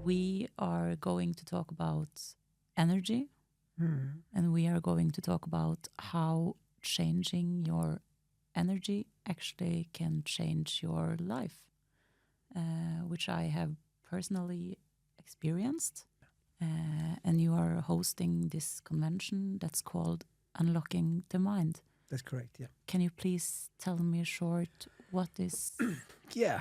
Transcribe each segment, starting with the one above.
we are going to talk about energy, and we are going to talk about how changing your energy actually can change your life, which I have personally experienced. And you are hosting this convention that's called Unlocking the Mind. That's correct, yeah. Can you please tell me short what is... Yeah.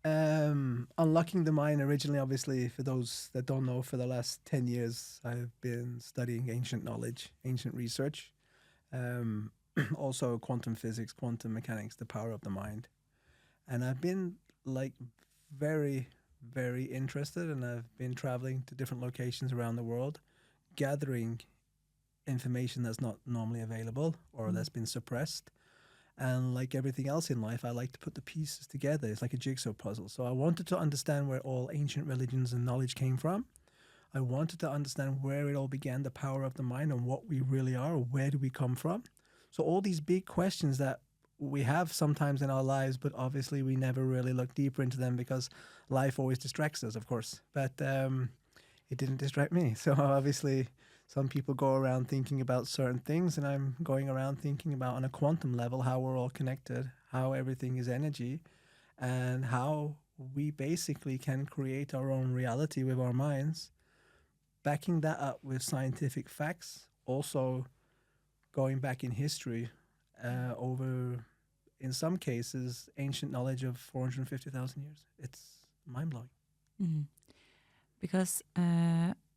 Unlocking the Mind originally, obviously, for those that don't know, for the last 10 years, I've been studying ancient knowledge, ancient research, also quantum physics, quantum mechanics, the power of the mind. And I've been like very, very interested, and I've been traveling to different locations around the world, gathering information that's not normally available or that's been suppressed. And like everything else in life, I like to put the pieces together. It's like a jigsaw puzzle. So I wanted to understand where all ancient religions and knowledge came from. I wanted to understand where it all began, the power of the mind, and what we really are, or where do we come from. So all these big questions that we have sometimes in our lives, but obviously we never really look deeper into them because life always distracts us, of course. But it didn't distract me. So obviously some people go around thinking about certain things, and I'm going around thinking about on a quantum level how we're all connected, how everything is energy, and how we basically can create our own reality with our minds, backing that up with scientific facts, also going back in history over, in some cases, ancient knowledge of 450,000 years. It's mind-blowing. Because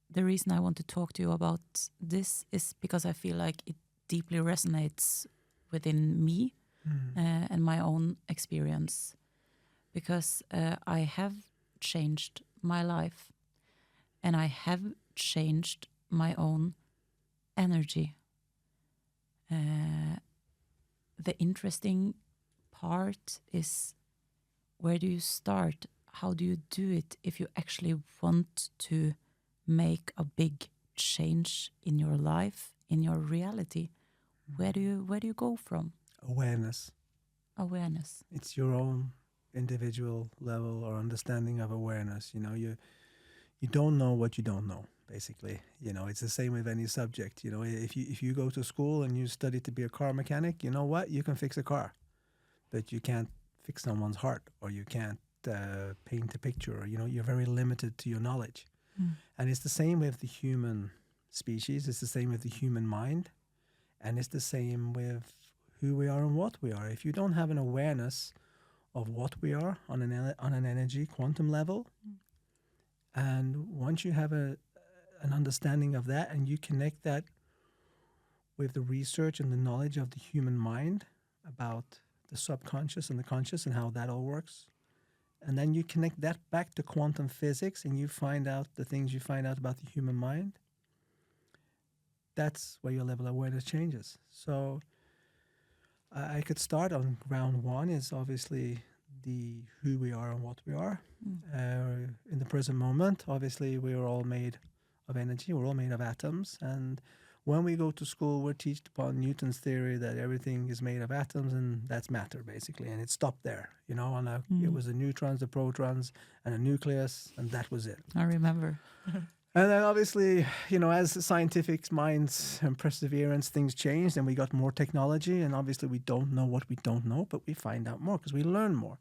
the reason I want to talk to you about this is because I feel like it deeply resonates within me and my own experience. Because I have changed my life, and I have changed my own energy. The interesting part is, where do you start? How do you do it if you actually want to make a big change in your life, in your reality? Where do you go from? Awareness. Awareness. It's your own individual level or understanding of awareness. You know, you don't know what you don't know, basically. You know, it's the same with any subject. You know, if you go to school and you study to be a car mechanic, you know what? You can fix a car, but you can't fix someone's heart, or you can't paint a picture. You know, you're very limited to your knowledge. And it's the same with the human species. It's the same with the human mind. And it's the same with who we are and what we are. If you don't have an awareness of what we are on an energy quantum level, and once you have an understanding of that, and you connect that with the research and the knowledge of the human mind about the subconscious and the conscious and how that all works, and then you connect that back to quantum physics, and you find out the things you find out about the human mind, that's where your level of awareness changes. So I could start on round one is obviously the who we are and what we are. In the present moment, obviously, we are all made of energy. We're all made of atoms. And when we go to school, we're taught upon Newton's theory that everything is made of atoms, and that's matter, basically. And it stopped there, you know. And it was the neutrons, the protons, and a nucleus, and that was it. I remember. And then obviously, you know, as scientific minds and perseverance, things changed, and we got more technology. And obviously, we don't know what we don't know, but we find out more because we learn more.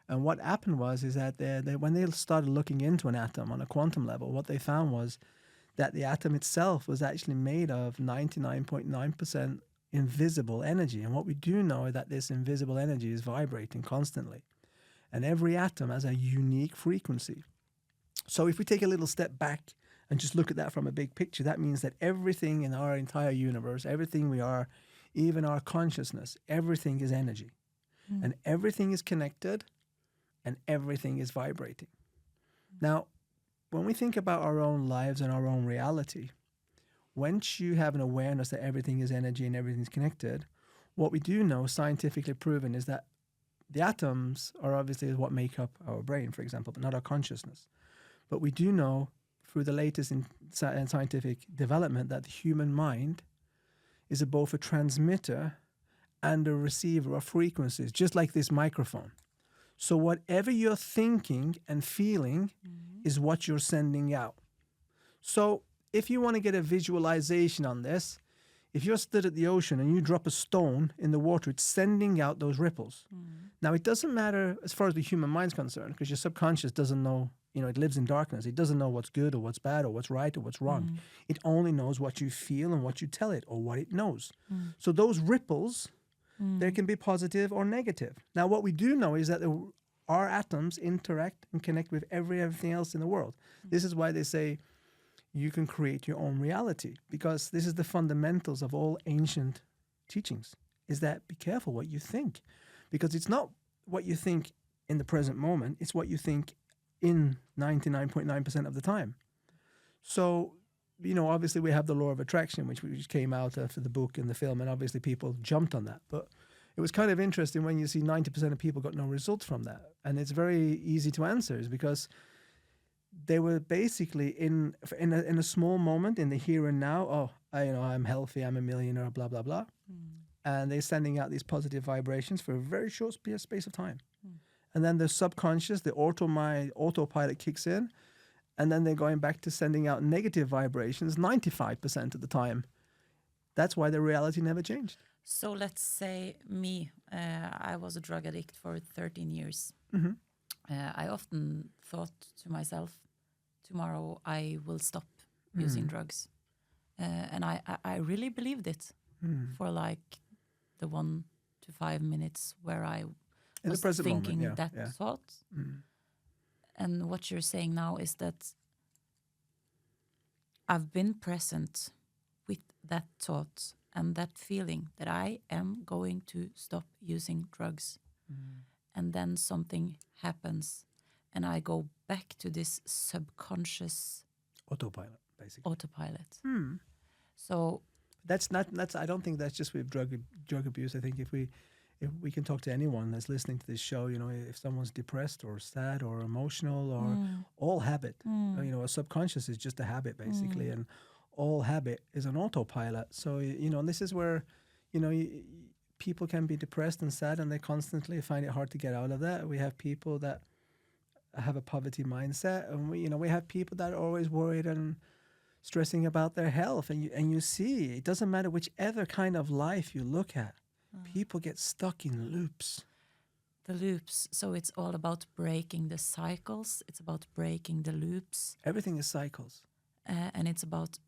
And what happened is that when they started looking into an atom on a quantum level, what they found was that the atom itself was actually made of 99.9% invisible energy. And what we do know is that this invisible energy is vibrating constantly. And every atom has a unique frequency. So if we take a little step back and just look at that from a big picture, that means that everything in our entire universe, everything we are, even our consciousness, everything is energy. And everything is connected, and everything is vibrating. Now, when we think about our own lives and our own reality, once you have an awareness that everything is energy and everything's connected, what we do know, scientifically proven, is that the atoms are obviously what make up our brain, for example, but not our consciousness. But we do know through the latest in scientific development that the human mind is both a transmitter and a receiver of frequencies, just like this microphone. So whatever you're thinking and feeling is what you're sending out. So if you want to get a visualization on this, if you're stood at the ocean and you drop a stone in the water, it's sending out those ripples. Now, it doesn't matter as far as the human mind's concerned, because your subconscious doesn't know, it lives in darkness. It doesn't know what's good or what's bad or what's right or what's wrong. It only knows what you feel and what you tell it or what it knows. So those ripples, there can be positive or negative. Now, what we do know is that our atoms interact and connect with everything else in the world. This is why they say you can create your own reality, because this is the fundamentals of all ancient teachings, is that be careful what you think, because it's not what you think in the present moment, it's what you think in 99.9% of the time. So, obviously we have the law of attraction, which came out after the book and the film, and obviously people jumped on that. But it was kind of interesting when you see 90% of people got no results from that. And it's very easy to answer, is because they were basically in a small moment in the here and now. I'm healthy, I'm a millionaire, blah, blah, blah. And they're sending out these positive vibrations for a very short space of time. And then the subconscious, the autopilot kicks in, and then they're going back to sending out negative vibrations 95% of the time. That's why the reality never changed. So let's say me, I was a drug addict for 13 years. I often thought to myself, tomorrow I will stop using drugs. And I really believed it for like the 1 to 5 minutes where I was thinking that thought. And what you're saying now is that I've been present with that thought and that feeling that I am going to stop using drugs. And then something happens and I go back to this subconscious autopilot, basically. So I don't think that's just with drug abuse. I think if we can talk to anyone that's listening to this show, if someone's depressed or sad or emotional or all habit, a subconscious is just a habit basically, and all habit is an autopilot. So, this is where, people can be depressed and sad and they constantly find it hard to get out of that. We have people that have a poverty mindset, and we have people that are always worried and stressing about their health. And you see, it doesn't matter whichever kind of life you look at, people get stuck in loops. The loops. So it's all about breaking the cycles. It's about breaking the loops. Everything is cycles. And it's about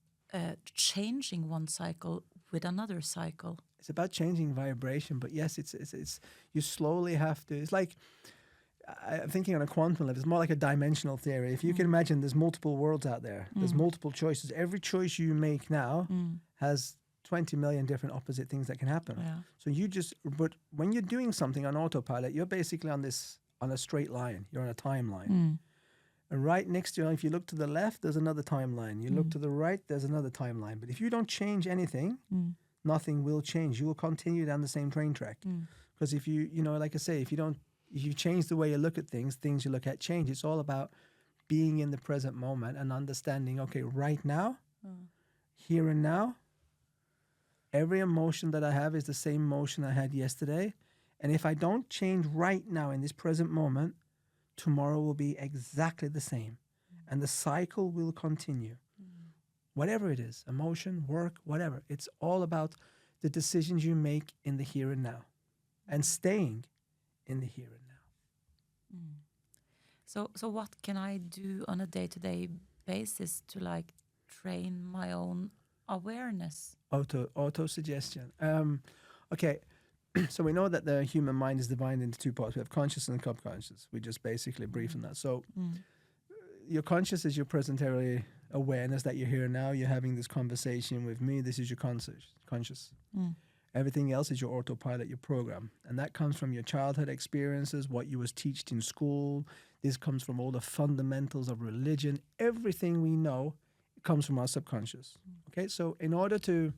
changing one cycle with another cycle. It's about changing vibration. But yes, it's you slowly have to. It's like, I'm thinking on a quantum level, it's more like a dimensional theory. If you can imagine there's multiple worlds out there, there's multiple choices. Every choice you make now has 20 million different opposite things that can happen. Yeah. So but when you're doing something on autopilot, you're basically on a straight line. You're on a timeline. And right next to you, if you look to the left, there's another timeline. You look to the right, there's another timeline. But if you don't change anything, nothing will change. You will continue down the same train track. Because if you like I say, if you change the way you look at things you look at change. It's all about being in the present moment and understanding, okay, right now, here and now, every emotion that I have is the same emotion I had yesterday. And if I don't change right now in this present moment, tomorrow will be exactly the same. And the cycle will continue. Whatever it is, emotion, work, whatever. It's all about the decisions you make in the here and now and staying in the here and now. So what can I do on a day-to-day basis to like train my own awareness? Auto-suggestion. Okay, so we know that the human mind is divided into two parts. We have conscious and subconscious. We just basically brief on that. So your conscious is your presentary awareness that you're here now. You're having this conversation with me. This is your conscious. Everything else is your autopilot, your program. And that comes from your childhood experiences, what you was taught in school. This comes from all the fundamentals of religion. Everything we know comes from our subconscious. Okay, so in order to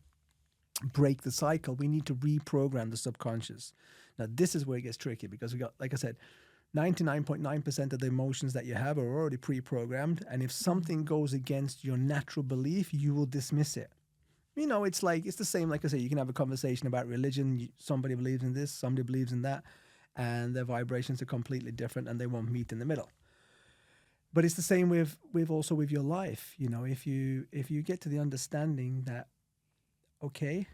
break the cycle, we need to reprogram the subconscious. Now, this is where it gets tricky because we got, like I said, 99.9% of the emotions that you have are already pre-programmed. And if something goes against your natural belief, you will dismiss it. It's the same, like I say, you can have a conversation about religion. Somebody believes in this, somebody believes in that. and their vibrations are completely different and they won't meet in the middle. But it's the same with also with your life. You know, if you get to the understanding that, okay,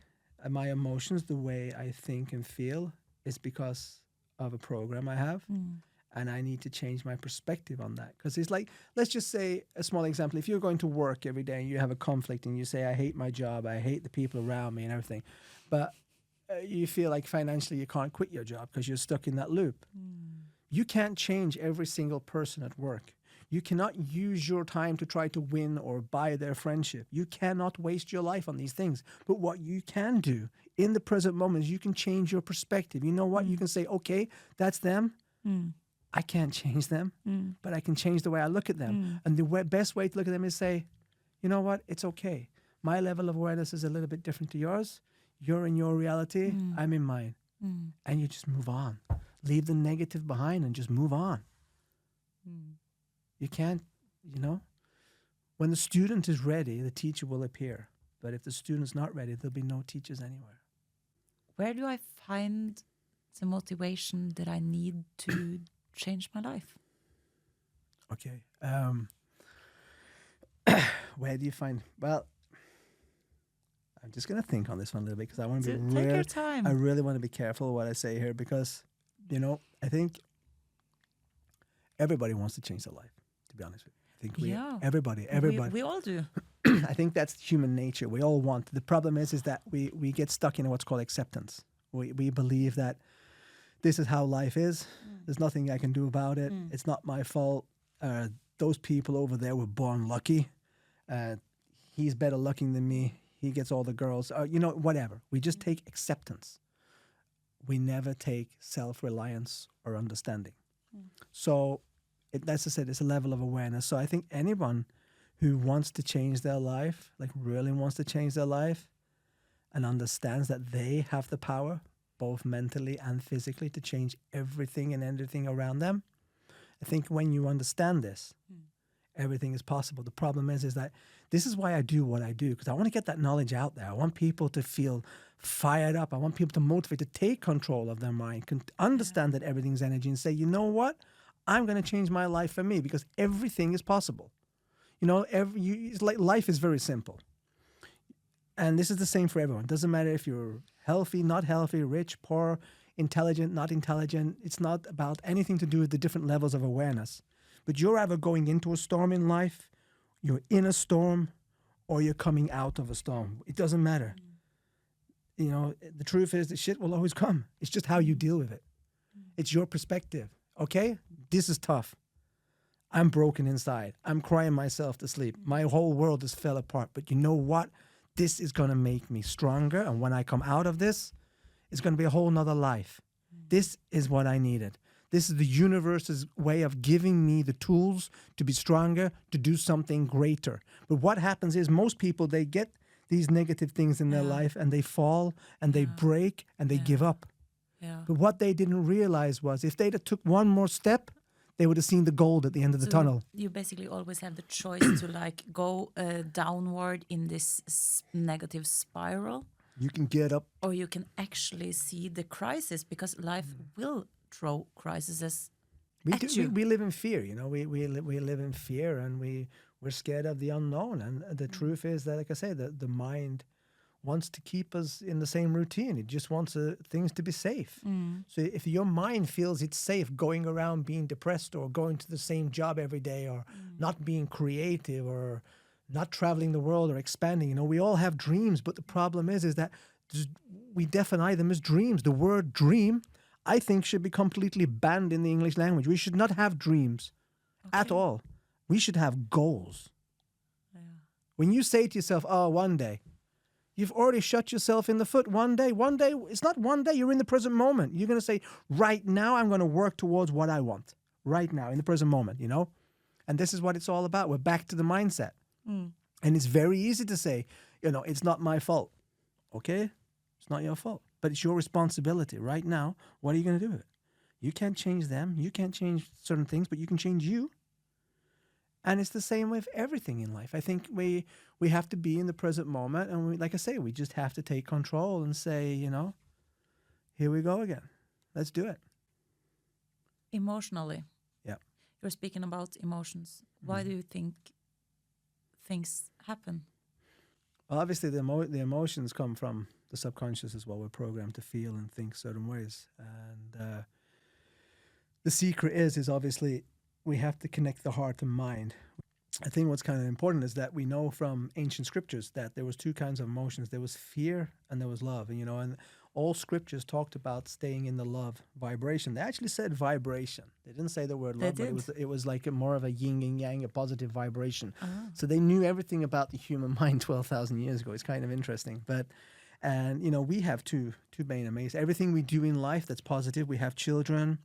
my emotions, the way I think and feel, is because of a program I have, and I need to change my perspective on that. Because it's like, let's just say a small example. If you're going to work every day and you have a conflict and you say, I hate my job, I hate the people around me and everything, but you feel like financially you can't quit your job because you're stuck in that loop. You can't change every single person at work. You cannot use your time to try to win or buy their friendship. You cannot waste your life on these things. But what you can do in the present moment is you can change your perspective. You know what? You can say, okay, that's them. I can't change them, but I can change the way I look at them. And the best way to look at them is say, you know what? It's okay. My level of awareness is a little bit different to yours. You're in your reality. I'm in mine. And you just move on. Leave the negative behind and just move on. You can't, you know, when the student is ready, the teacher will appear. But if the student's not ready, there'll be no teachers anywhere. Where do I find the motivation that I need to change my life? Okay. Where do you find, well, I'm just going to think on this one a little bit because I want to be Take your time. I really want to be careful what I say here because, you know, I think everybody wants to change their life. To be honest with you, I think everybody. We all do. I think that's human nature. We all want. The problem is that we get stuck in what's called acceptance. We believe that this is how life is. There's nothing I can do about it. It's not my fault. Those people over there were born lucky. He's better looking than me. He gets all the girls. You know, whatever. We just take acceptance. We never take self-reliance or understanding. So, as I said, it's a level of awareness. So I think anyone who wants to change their life, like really wants to change their life, and understands that they have the power, both mentally and physically, to change everything and anything around them. I think when you understand this, everything is possible. The problem is that this is why I do what I do, because I want to get that knowledge out there. I want people to feel fired up. I want people to motivate, to take control of their mind, understand that everything's energy and say, you know what? I'm going to change my life for me because everything is possible. You know, it's like life is very simple. And this is the same for everyone. It doesn't matter if you're healthy, not healthy, rich, poor, intelligent, not intelligent. It's not about anything to do with the different levels of awareness. But you're either going into a storm in life, you're in a storm, or you're coming out of a storm. It doesn't matter. You know, the truth is that shit will always come. It's just how you deal with it. It's your perspective. Okay? This is tough. I'm broken inside. I'm crying myself to sleep. My whole world has fell apart. But you know what? This is going to make me stronger. And when I come out of this, it's going to be a whole nother life. This is what I needed. This is the universe's way of giving me the tools to be stronger, to do something greater. But what happens is most people, they get these negative things in their life and they fall and they break and they give up. But what they didn't realize was if they'd have took one more step, they would have seen the gold at the end of the tunnel. You basically always have the choice to like go downward in this negative spiral. You can get up. Or you can actually see the crisis because life will throw crises at you. We live in fear, you know. We live in fear and we're scared of the unknown. And the truth is that, like I say, the mind wants to keep us in the same routine. It just wants things to be safe. So if your mind feels it's safe going around being depressed or going to the same job every day or not being creative or not traveling the world or expanding, you know, we all have dreams. But the problem is that we define them as dreams. The word dream, I think, should be completely banned in the English language. We should not have dreams at all. We should have goals. When you say to yourself, oh, one day, you've already shot yourself in the foot. One day, it's not one day, you're in the present moment. You're going to say, right now, I'm going to work towards what I want. Right now, in the present moment, you know? And this is what it's all about. We're back to the mindset. And it's very easy to say, you know, it's not my fault. Okay? It's not your fault. But it's your responsibility. Right now, what are you going to do with it? You can't change them. You can't change certain things, but you can change you. And it's the same with everything in life. I think we have to be in the present moment. And like I say, we just have to take control and say, you know, here we go again. Let's do it. Emotionally. Yeah. You're speaking about emotions. Why do you think things happen? Well, obviously, the emotions come from the subconscious as well. We're programmed to feel and think certain ways, and the secret is obviously we have to connect the heart and mind. I think what's kind of important is that we know from ancient scriptures that there was two kinds of emotions. There was fear and there was love, and all scriptures talked about staying in the love vibration. They actually said vibration. They didn't say the word love, but it was like more of a yin and yang, a positive vibration. So they knew everything about the human mind 12,000 years ago. It's kind of interesting, we have two main amazing. Everything we do in life that's positive. We have children.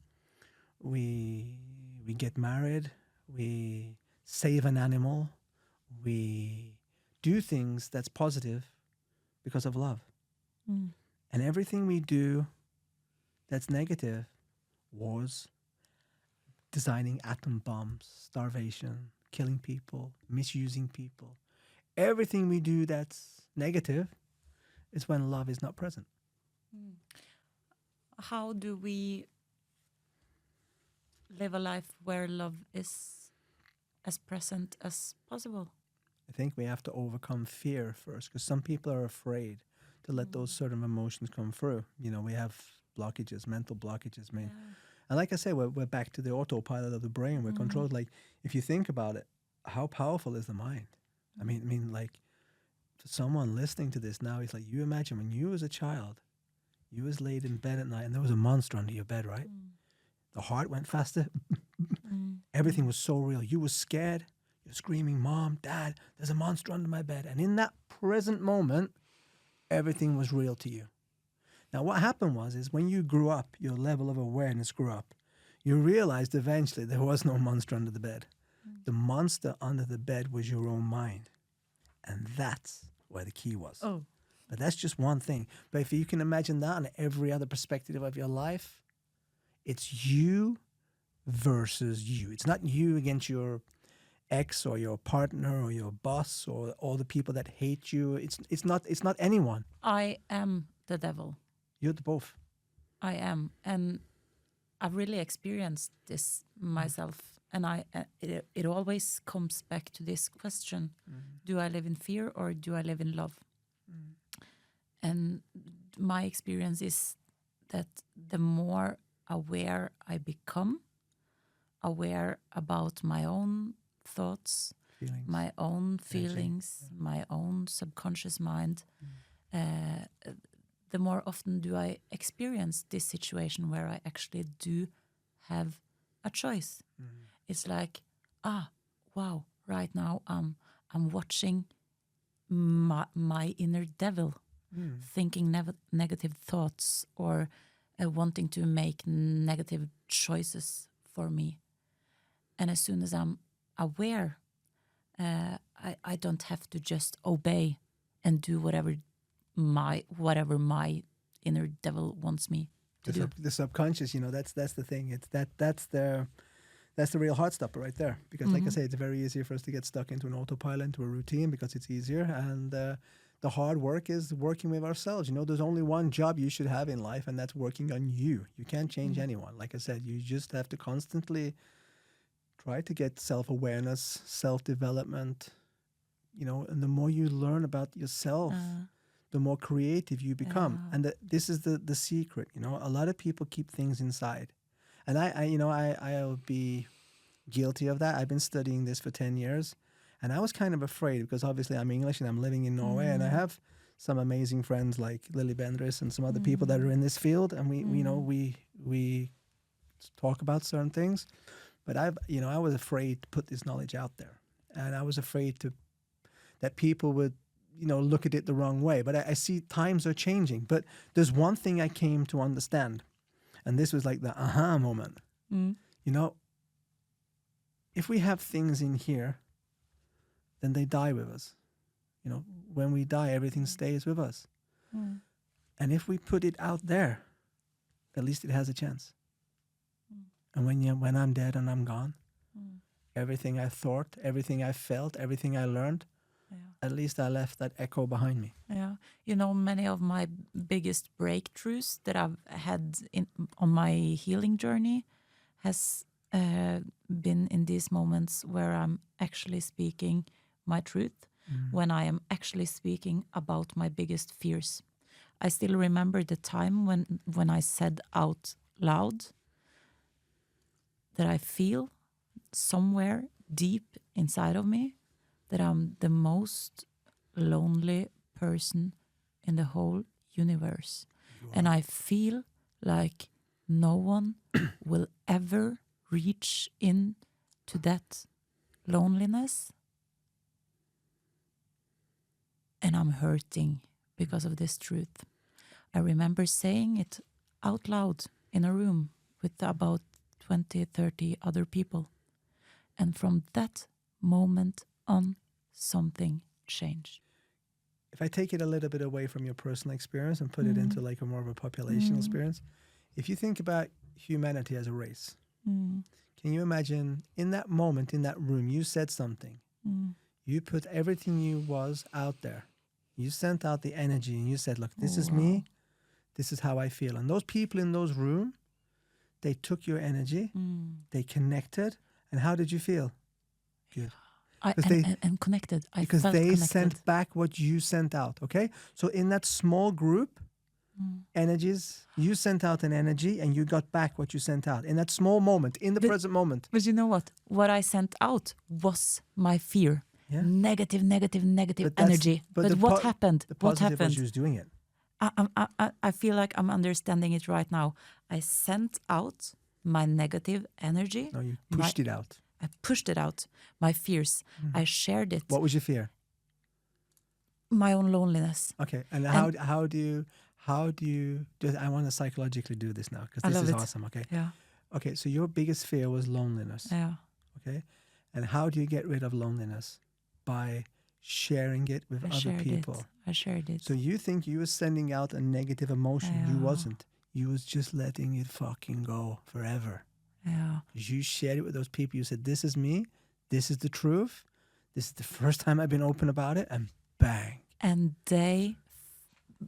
We get married. We save an animal. We do things that's positive because of love. And everything we do that's negative, wars, designing atom bombs, starvation, killing people, misusing people, everything we do that's negative is when love is not present. How do we live a life where love is as present as possible? I think we have to overcome fear first, because some people are afraid to let those certain emotions come through. We have blockages, mental blockages. And like I say, we're back to the autopilot of the brain. We're controlled. Like, if you think about it, how powerful is the mind? I mean, like, for someone listening to this now, it's like, you imagine when you was a child, you was laid in bed at night and there was a monster under your bed, right? The heart went faster. Everything was so real. You were scared. You're screaming, Mom, Dad, there's a monster under my bed. And in that present moment, everything was real to you. Now, what happened is when you grew up, your level of awareness grew up. You realized eventually there was no monster under the bed. The monster under the bed was your own mind. And that's where the key was. But that's just one thing. But if you can imagine that on every other perspective of your life, it's you versus you. It's not you against your ex or your partner or your boss or all the people that hate you. It's not anyone. I am the devil. You're the both. I am, and I've really experienced this myself. And it always comes back to this question: do I live in fear or do I live in love? And my experience is that the more aware I become, aware about my own thoughts, my own feelings, my own subconscious mind, the more often do I experience this situation where I actually do have a choice. It's like, wow, right now I'm watching my inner devil thinking negative thoughts or wanting to make negative choices for me. And as soon as I'm aware, I don't have to just obey and do whatever my inner devil wants me to do. The subconscious, that's the thing. It's that's the real heart stopper right there. Because like I say, it's very easy for us to get stuck into an autopilot, into a routine, because it's easier. And the hard work is working with ourselves. There's only one job you should have in life, and that's working on you. You can't change anyone. Like I said, you just have to constantly try to get self-awareness, self-development, and the more you learn about yourself, the more creative you become. And this is the secret. A lot of people keep things inside. And I'll be guilty of that. I've been studying this for 10 years, and I was kind of afraid because obviously I'm English and I'm living in Norway, and I have some amazing friends like Lily Bendriss and some other people that are in this field, and we talk about certain things. But I was afraid to put this knowledge out there, and I was afraid that people would look at it the wrong way. But I see times are changing. But there's one thing I came to understand, and this was like the aha moment. If we have things in here, then they die with us. When we die, everything stays with us. And if we put it out there, at least it has a chance. And when I'm dead and I'm gone, everything I thought, everything I felt, everything I learned, at least I left that echo behind me. Yeah. Many of my biggest breakthroughs that I've had on my healing journey has been in these moments where I'm actually speaking my truth, when I am actually speaking about my biggest fears. I still remember the time when I said out loud that I feel somewhere deep inside of me that I'm the most lonely person in the whole universe. And I feel like no one will ever reach in to that loneliness. And I'm hurting because of this truth. I remember saying it out loud in a room with about 20, 30 other people. And from that moment on, something changed. If I take it a little bit away from your personal experience and put it into like a more of a populational experience, if you think about humanity as a race, can you imagine in that moment, in that room, you said something, you put everything you was out there, you sent out the energy and you said, look, this is me, this is how I feel. And those people in those rooms, they took your energy, they connected, and how did you feel? Good. And connected. Because felt they connected. sent back what you sent out, okay? So in that small group, energies, you sent out an energy and you got back what you sent out. In that small moment, in the present moment. But you know what? What I sent out was my fear. Yeah. Negative energy. But what happened? The What positive happened? was you was doing it. I feel like I'm understanding it right now. I sent out my negative energy. No, you pushed it out. I pushed it out. My fears. I shared it. What was your fear? My own loneliness. Okay, and how do you I want to psychologically do this now because this is awesome. Okay. Yeah. Okay, so your biggest fear was loneliness. Yeah. Okay, and how do you get rid of loneliness? By sharing it with other people. I shared it. So you think you were sending out a negative emotion? Yeah. You wasn't. You was just letting it fucking go forever. Yeah. You shared it with those people. You said, "This is me. This is the truth. This is the first time I've been open about it," and bang. And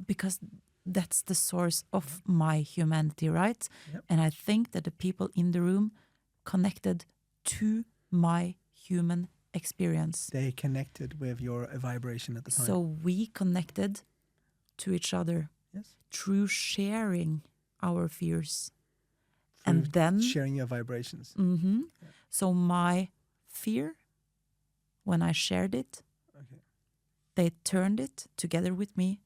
because that's the source of my humanity, right? Yep. And I think that the people in the room connected to my human experience. They connected with your vibration at the time. So we connected to each other. Yes. Through sharing our fears. Through and then sharing your vibrations. Yeah. So my fear, when I shared it, they turned it together with me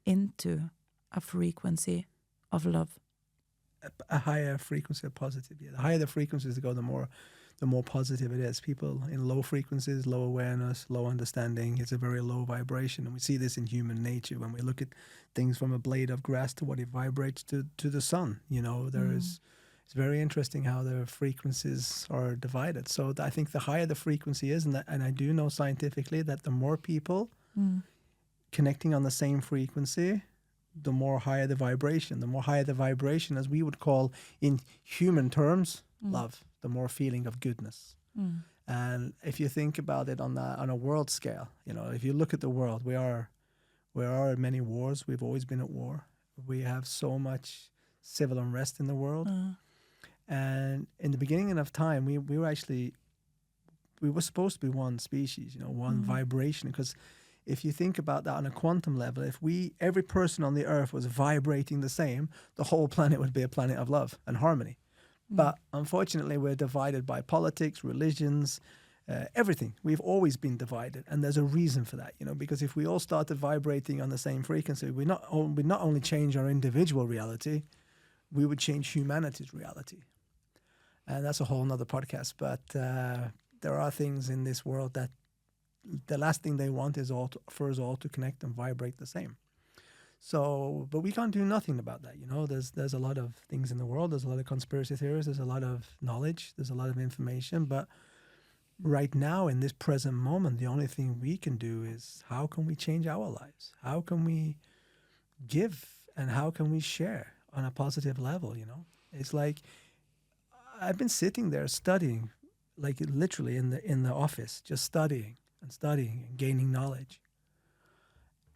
into a frequency of love. A higher frequency of positive. Yeah. The higher the frequencies go, the more positive it is. People in low frequencies, low awareness, low understanding, it's a very low vibration. And we see this in human nature when we look at things from a blade of grass to what it vibrates to the sun. You know, it's very interesting how the frequencies are divided. So I think the higher the frequency is, and I do know scientifically that the more people connecting on the same frequency, the more higher the vibration. The more higher the vibration, as we would call in human terms, love, the more feeling of goodness. And if you think about it on a world scale, you know, if you look at the world, we are in many wars. We've always been at war. We have so much civil unrest in the world. And in the beginning of time, we were supposed to be one species, you know, one vibration. Because if you think about that on a quantum level, if every person on the earth was vibrating the same, the whole planet would be a planet of love and harmony. But unfortunately, we're divided by politics, religions, everything. We've always been divided, and there's a reason for that, you know, because if we all started vibrating on the same frequency, we not only change our individual reality, we would change humanity's reality. And that's a whole nother podcast. But there are things in this world that the last thing they want is for us all to connect and vibrate the same. So, but we can't do nothing about that. You know, there's a lot of things in the world. There's a lot of conspiracy theories. There's a lot of knowledge. There's a lot of information. But right now, in this present moment, the only thing we can do is how can we change our lives? How can we give and how can we share on a positive level? You know, it's like I've been sitting there studying, like literally in the office, just studying and gaining knowledge.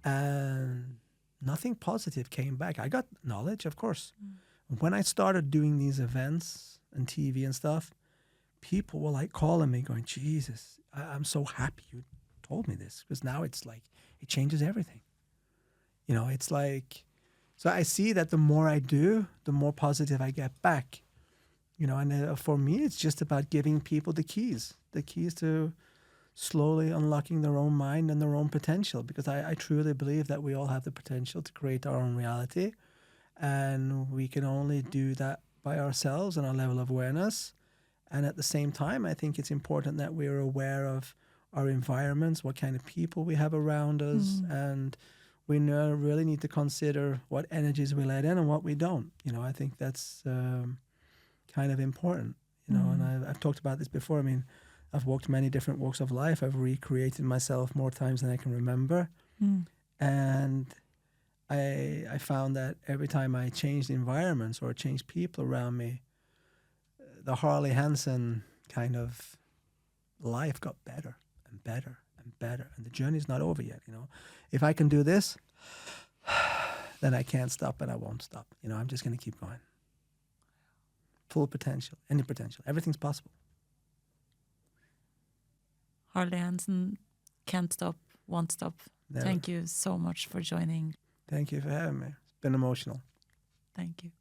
And nothing positive came back. I got knowledge, of course. When I started doing these events and TV and stuff, people were like calling me going, Jesus, I'm so happy you told me this, because now it's like, it changes everything. You know, it's like, so I see that the more I do, the more positive I get back. You know, and for me, it's just about giving people the keys to slowly unlocking their own mind and their own potential, because I truly believe that we all have the potential to create our own reality, and we can only do that by ourselves and our level of awareness. And at the same time, I think it's important that we're aware of our environments, what kind of people we have around us, and we really need to consider what energies we let in and what we don't. You know, I think that's kind of important, you know, and I've talked about this before. I mean, I've walked many different walks of life. I've recreated myself more times than I can remember. And I found that every time I changed environments or changed people around me, the Harley Hanson kind of life got better and better and better. And the journey's not over yet, you know. If I can do this, then I can't stop and I won't stop. You know, I'm just going to keep going. Full potential, any potential. Everything's possible. Harley Hanson, can't stop, won't stop. Never. Thank you so much for joining. Thank you for having me. It's been emotional. Thank you.